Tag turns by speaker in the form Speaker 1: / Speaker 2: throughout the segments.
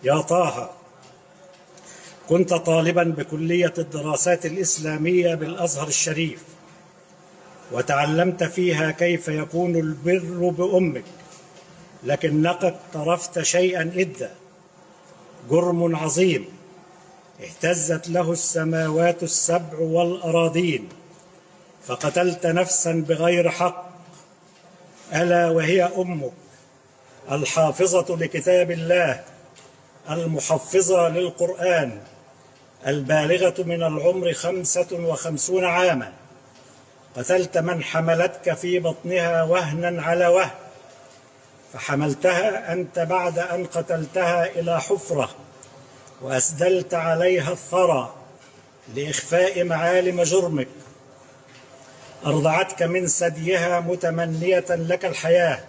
Speaker 1: يا طه، كنت طالبا بكلية الدراسات الإسلامية بالأزهر الشريف، وتعلمت فيها كيف يكون البر بأمك، لكنك اقترفت شيئا إدا، جرم عظيم اهتزت له السماوات السبع والأراضين، فقتلت نفسا بغير حق، ألا وهي أمك الحافظة لكتاب الله، المحفظة للقرآن، البالغة من العمر 55 عاما. قتلت من حملتك في بطنها وهنا على وهن، فحملتها أنت بعد أن قتلتها إلى حفرة، وأسدلت عليها الثرى لإخفاء معالم جرمك. أرضعتك من ثديها متمنية لك الحياة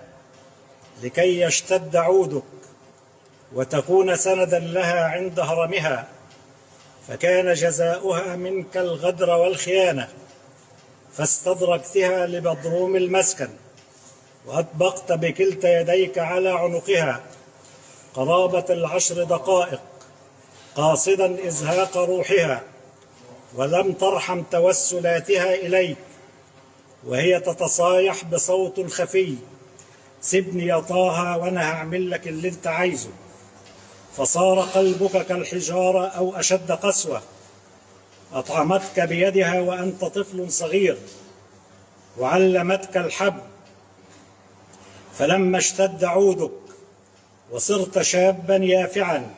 Speaker 1: لكي يشتد عودك وتكون سندا لها عند هرمها، فكان جزاؤها منك الغدر والخيانة، فاستدركتها لبضروم المسكن، وأطبقت بكلتا يديك على عنقها قرابة 10 دقائق، قاصدا إزهاق روحها، ولم ترحم توسلاتها إليك وهي تتصايح بصوت خفي: سيبني يا طه وأنا هعمل لك اللي أنت عايزه. فصار قلبك كالحجارة أو أشد قسوة. أطعمتك بيدها وأنت طفل صغير، وعلمتك الحب، فلما اشتد عودك وصرت شابا يافعا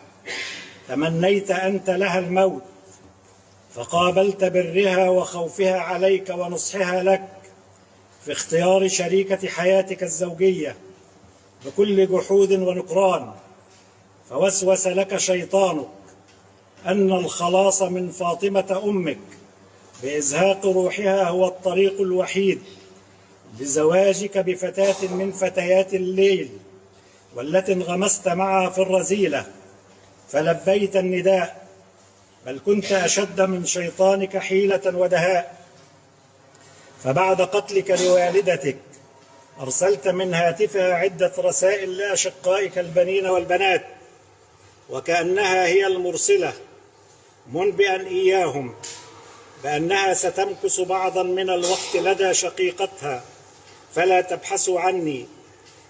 Speaker 1: تمنيت أنت لها الموت، فقابلت برها وخوفها عليك ونصحها لك في اختيار شريكة حياتك الزوجية بكل جحود ونكران. فوسوس لك شيطانك أن الخلاص من فاطمة أمك بإزهاق روحها هو الطريق الوحيد لزواجك بفتاة من فتيات الليل، والتي انغمست معها في الرذيلة، فلبيت النداء، بل كنت أشد من شيطانك حيلة ودهاء. فبعد قتلك لوالدتك أرسلت من هاتفها عدة رسائل لأشقائك البنين والبنات، وكأنها هي المرسلة، منبئا إياهم بأنها ستمكث بعضا من الوقت لدى شقيقتها فلا تبحثوا عني.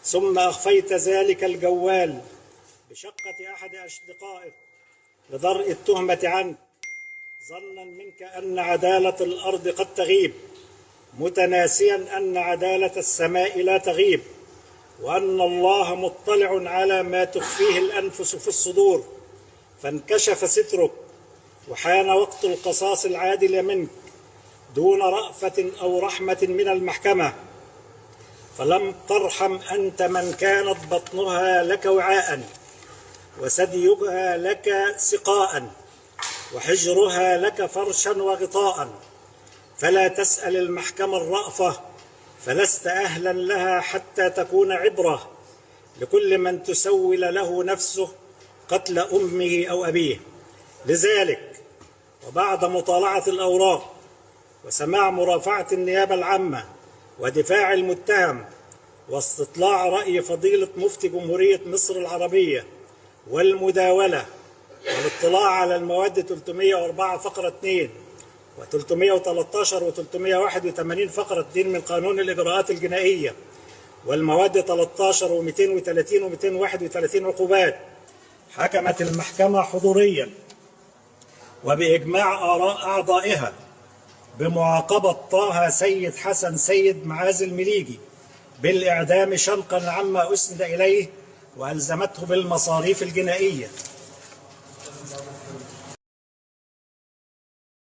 Speaker 1: ثم أخفيت ذلك الجوال بشقة أحد أصدقائك لدرء التهمة عنك، ظنا منك أن عدالة الأرض قد تغيب، متناسيا أن عدالة السماء لا تغيب، وأن الله مطلع على ما تخفيه الأنفس في الصدور. فانكشف سترك، وحان وقت القصاص العادل منك دون رأفة أو رحمة من المحكمة، فلم ترحم أنت من كانت بطنها لك وعاء، وثديها لك سقاء، وحجرها لك فرشا وغطاء. فلا تسأل المحكمة الرأفة، فلست أهلا لها حتى تكون عبرة لكل من تسول له نفسه قتل أمه أو أبيه. لذلك وبعد مطالعة الأوراق وسماع مرافعة النيابة العامة ودفاع المتهم واستطلاع رأي فضيلة مفتي جمهورية مصر العربية والمداولة والاطلاع على المواد 304 فقرة 2 و313 و381 فقرة 2 من قانون الإجراءات الجنائية، والمواد 13 و230 و231 عقوبات، حكمت المحكمة حضوريا وبإجماع آراء أعضائها بمعاقبة طه سيد حسن سيد معاذ المليجي بالإعدام شنقا عما أسند إليه، وألزمته بالمصاريف الجنائية.